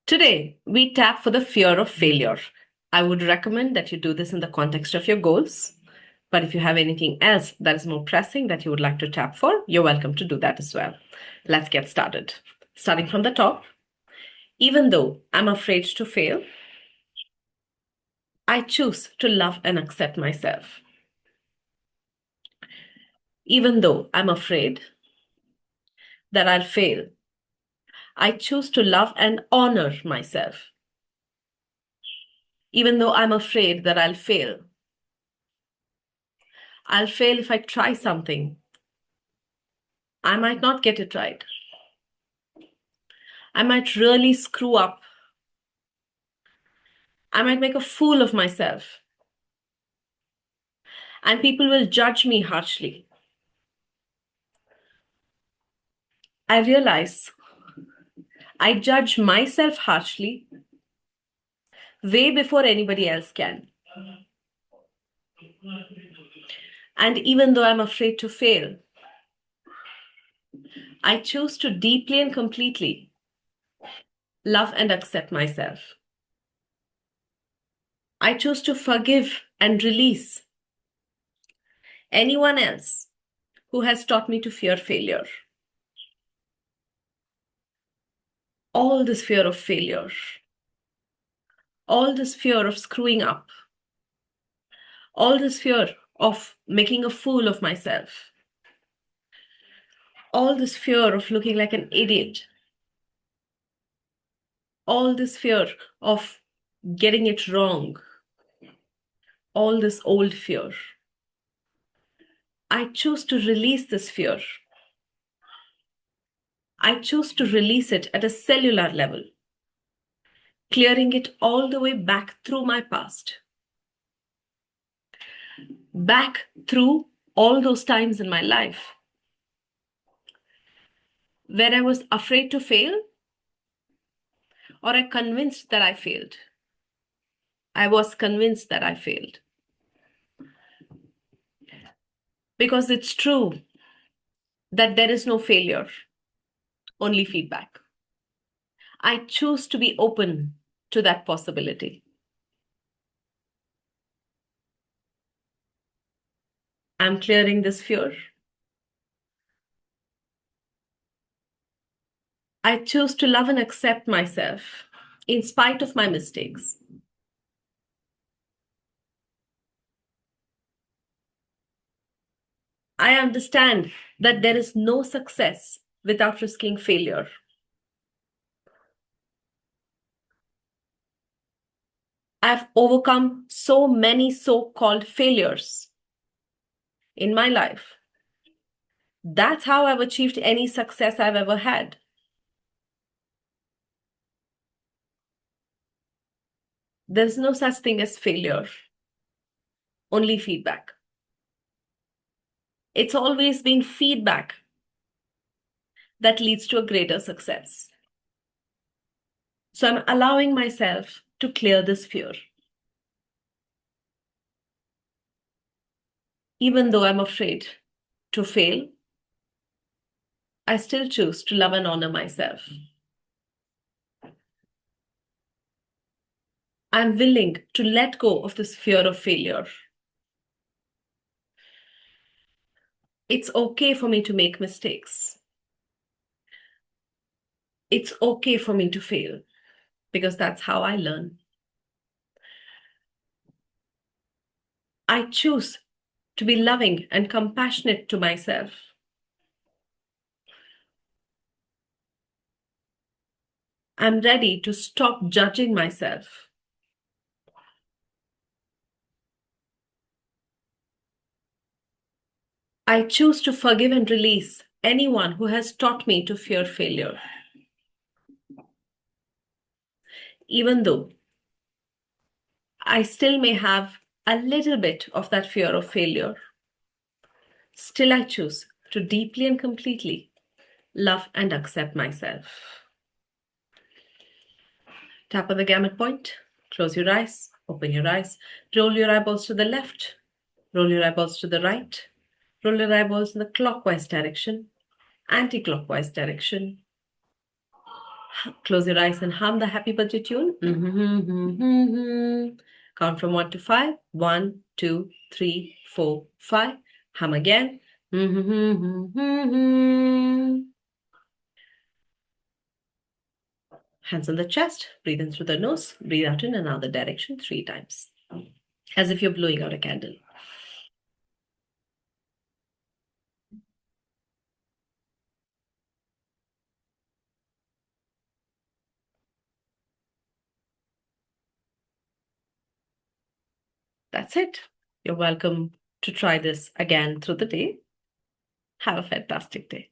Today, we tap for the fear of failure. I would recommend that you do this in the context of your goals. But if you have anything else that is more pressing that you would like to tap for, you're welcome to do that as well. Let's get started. Starting from the top, even though I'm afraid to fail, I choose to love and accept myself. Even though I'm afraid that I'll fail, I choose to love and honor myself. Even though I'm afraid that I'll fail if I try something. I might not get it right. I might really screw up. I might make a fool of myself. And people will judge me harshly. I realize I judge myself harshly way before anybody else can. And even though I'm afraid to fail, I choose to deeply and completely love and accept myself. I choose to forgive and release anyone else who has taught me to fear failure. All this fear of failure, all this fear of screwing up, all this fear of making a fool of myself, all this fear of looking like an idiot, all this fear of getting it wrong, all this old fear. I choose to release this fear. I choose to release it at a cellular level, clearing it all the way back through my past, back through all those times in my life where I was afraid to fail or I convinced that I failed. I was convinced that I failed. Because it's true that there is no failure, only feedback. I choose to be open to that possibility. I'm clearing this fear. I choose to love and accept myself in spite of my mistakes. I understand that there is no success without risking failure. I've overcome so many so-called failures in my life. That's how I've achieved any success I've ever had. There's no such thing as failure, only feedback. It's always been feedback that leads to a greater success. So I'm allowing myself to clear this fear. Even though I'm afraid to fail, I still choose to love and honor myself. I'm willing to let go of this fear of failure. It's okay for me to make mistakes. It's okay for me to fail because that's how I learn. I choose to be loving and compassionate to myself. I'm ready to stop judging myself. I choose to forgive and release anyone who has taught me to fear failure. Even though I still may have a little bit of that fear of failure, still I choose to deeply and completely love and accept myself. Tap on the gamut point, close your eyes, open your eyes, roll your eyeballs to the left, roll your eyeballs to the right, roll your eyeballs in the clockwise direction, anti-clockwise direction. Close your eyes and hum the happy birthday tune. Count from 1 to 5. 1, 2, 3, 4, 5. Hum again. Hands on the chest. Breathe in through the nose. Breathe out in another direction 3 times, as if you're blowing out a candle. That's it. You're welcome to try this again through the day. Have a fantastic day.